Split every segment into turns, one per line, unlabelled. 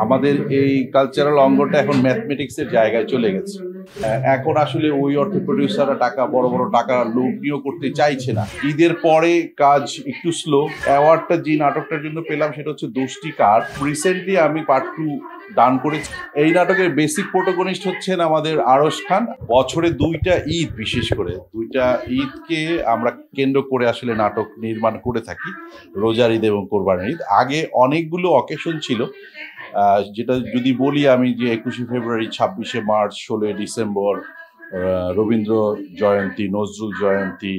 আমাদের এই কালচারাল অঙ্গটা এখন ম্যাথমেটিক্সের জায়গায় চলে গেছে। এখন আসলে ওই অর্থে প্রডিউসাররা বড় বড় টাকা লোভ নিয়োগ করতে চাইছে না। ঈদের পরে কাজ একটু স্লো। অ্যাওয়ার্ডটা যে নাটকটার জন্য পেলাম সেটা হচ্ছে দোষটি কার। রিসেন্টলি আমি পার্ট 2 ডান করেছি। এই নাটকের বেসিক প্রোটোগনিস্ট হচ্ছেন আমাদের আরশ খান। বছরে 2টা ঈদ, বিশেষ করে 2টা ঈদকে আমরা কেন্দ্র করে আসলে নাটক নির্মাণ করে থাকি, রোজার ঈদ এবং কোরবানির ঈদ। আগে অনেকগুলো অকেশন ছিল, যেটা যদি বলি আমি, যে 21শে ফেব্রুয়ারি, 26শে মার্চ, 16ই ডিসেম্বর, রবীন্দ্র জয়ন্তী, নজরুল জয়ন্তী,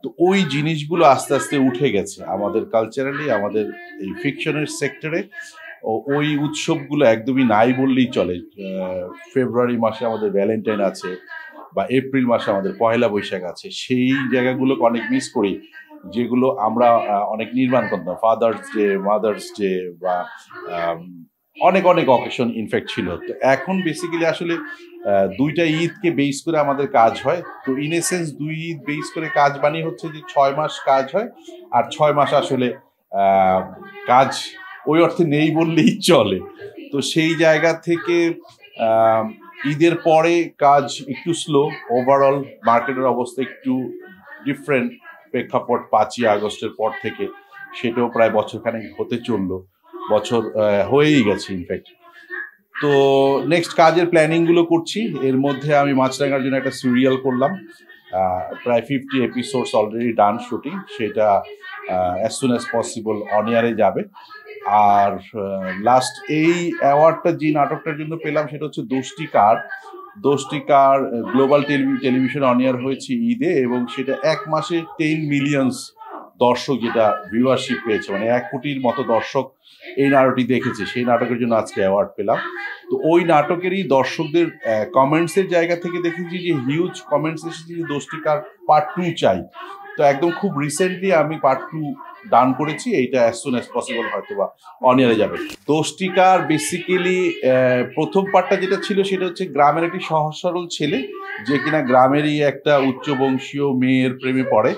তো ওই জিনিসগুলো আস্তে আস্তে উঠে গেছে আমাদের কালচারালি, আমাদের এই ফিকশনের সেক্টরে। ওই উৎসবগুলো একদমই নাই বললেই চলে। ফেব্রুয়ারি মাসে আমাদের ভ্যালেন্টাইন আছে, বা এপ্রিল মাসে আমাদের পয়লা বৈশাখ আছে। সেই জায়গাগুলোকে অনেক মিস করি, যেগুলো আমরা অনেক নির্মাণ করতাম। ফাদার্স ডে, মাদার্স ডে, বা অনেক অনেক অকেশন ইনফ্যাক্ট ছিল। তো এখন বেসিক্যালি আসলে 2টা ঈদকে বেস করে আমাদের কাজ হয়। তো in a sense 2 Eid base করে কাজ বানিয়ে হচ্ছে যে 6 মাস কাজ হয়, আর 6 মাস আসলে কাজ ওই অর্থে নেই বললেই চলে। তো সেই জায়গা থেকে ঈদের পরে কাজ একটু স্লো। ওভারঅল মার্কেটের অবস্থা একটু ডিফারেন্ট প্রেক্ষাপট 5ই আগস্টের পর থেকে, সেটাও প্রায় বছরখানেক হতে চললো, বছর হয়েই গেছে ইনফ্যাক্ট। তো নেক্সট কাজের প্ল্যানিংগুলো করছি। এর মধ্যে আমি মাছরাঙার জন্য একটা সিরিয়াল করলাম, প্রায় 50 এপিসোডস অলরেডি ডান শুটিং। সেটা as soon as possible on এয়ারে যাবে। আর লাস্ট এই অ্যাওয়ার্ডটা যে নাটকটার জন্য পেলাম সেটা হচ্ছে দোষটি কার। দোষটি কার গ্লোবাল টেলিভিশন অন এয়ার হয়েছে ঈদে, এবং সেটা 1 মাসে 10 মিলিয়নস দর্শক, যেটা ভিউয়ারশিপ পেয়েছে, মানে 1 কোটির মতো দর্শক এই নাটকটি দেখেছে। সেই নাটকের জন্য আজকে অ্যাওয়ার্ড পেলাম। তো ওই নাটকেরই দর্শকদের কমেন্টসের জায়গা থেকে দেখেছি যে হিউজ কমেন্টস এসেছে যে দোষটি কার পার্ট 2 চাই। তো একদম খুব রিসেন্টলি আমি পার্ট 2 ডান করেছি। এইটা অ্যাজ সুন অ্যাজ পসিবল হয়তো বা অন এয়ারে যাবে। দোষটি কার বেসিক্যালি প্রথম পার্টটা যেটা ছিল সেটা হচ্ছে গ্রামের একটি সহজ সরল ছেলে, যে কিনা গ্রামেরই একটা উচ্চবংশীয় মেয়ের প্রেমে পড়ে,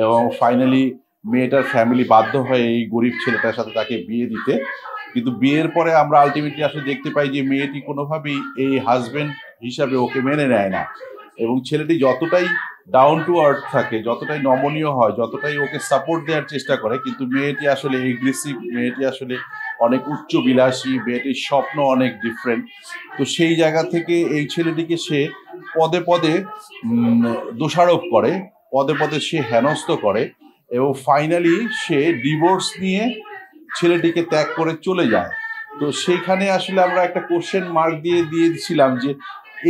এবং ফাইনালি মেয়েটার ফ্যামিলি বাধ্য হয় এই গরিব ছেলেটার সাথে তাকে বিয়ে দিতে। কিন্তু বিয়ের পরে আমরা আলটিমেটলি আসলে দেখতে পাই যে মেয়েটি কোনোভাবেই এই হাজবেন্ড হিসাবে ওকে মেনে নেয় না, এবং ছেলেটি যতটাই ডাউন টু আর্থ থাকে, যতটাই নমনীয় হয়, যতটাই ওকে সাপোর্ট দেওয়ার চেষ্টা করে, কিন্তু মেয়েটি আসলে এগ্রেসিভ, মেয়েটি আসলে অনেক উচ্চ বিলাসী, মেয়েটির স্বপ্ন অনেক ডিফারেন্ট। তো সেই জায়গা থেকে এই ছেলেটিকে সে পদে পদে দোষারোপ করে, পদে পদে সে হেনস্থ করে, এবং ফাইনালি সে ডিভোর্স নিয়ে ছেলেটিকে ত্যাগ করে চলে যায়। তো সেইখানে আসলে আমরা একটা কোশ্চেন মার্ক দিয়েছিলাম যে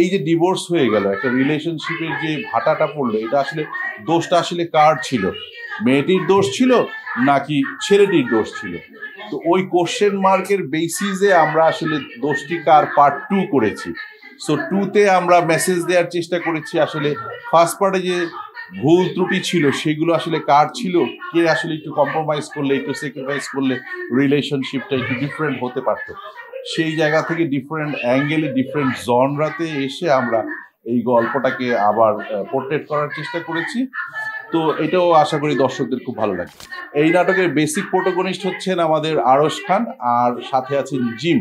এই যে ডিভোর্স হয়ে গেল, একটা রিলেশনশিপের যে ভাটাটা পড়লো, এটা আসলে দোষটা আসলে কার ছিল? মেয়েটির দোষ ছিল নাকি ছেলেটির দোষ ছিল? তো ওই কোশ্চেন মার্কের বেসিসে আমরা আসলে দোষটি কার পার্ট 2 করেছি। সো 2তে আমরা মেসেজ দেওয়ার চেষ্টা করেছি আসলে ফার্স্ট পার্টে যে ভুল ত্রুটি ছিল সেগুলো আসলে কার ছিল, কে আসলে একটু কম্প্রোমাইজ করলে, একটু স্যাক্রিফাইস করলে রিলেশনশিপটা একটু ডিফারেন্ট হতে পারতো। সেই জায়গা থেকে ডিফারেন্ট অ্যাঙ্গেলে, ডিফারেন্ট জনরাতে এসে আমরা এই গল্পটাকে আবার পোর্ট্রেট করার চেষ্টা করেছি। তো এটাও আশা করি দর্শকদের খুব ভালো লাগে। এই নাটকের বেসিক প্রোটোগনিস্ট হচ্ছেন আমাদের আরশ খান, আর সাথে আছেন জিম।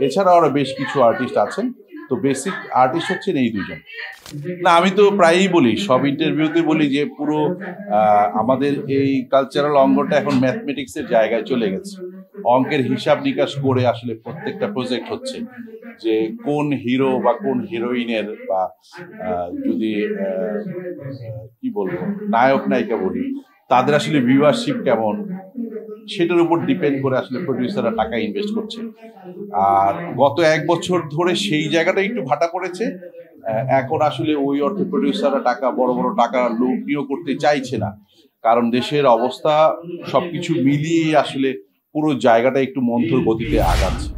এছাড়াও আরো বেশ কিছু আর্টিস্ট আছেন। তো বেসিক আর্টিস্ট হচ্ছেন এই 2জন। না, আমি তো প্রায়ই বলি, সব ইন্টারভিউতে বলি যে পুরো আমাদের এই কালচারাল অঙ্গটা এখন ম্যাথমেটিক্সের জায়গায় চলে গেছে। অঙ্কের হিসাব নিকাশ করে আসলে প্রত্যেকটা প্রজেক্ট হচ্ছে, যে কোন হিরো বা কোন হিরোইনের, বা যদি কি বলবো, নায়ক নায়িকা বলি, তাদের আসলে ভিউয়ারশিপ কেমন, সেটার উপর ডিপেন্ড করে আসলে প্রডিউসাররা টাকা ইনভেস্ট করছে। আর গত 1 বছর ধরে সেই জায়গাটা একটু ভাটা পড়েছে। এখন আসলে ওই অর্থে প্রডিউসাররা বড় বড় টাকা লোভ নিয়োগ করতে চাইছে না, কারণ দেশের অবস্থা সবকিছু মিলিয়ে আসলে পুরো জায়গাটা একটু মন্থর গতিতে আগাচ্ছে।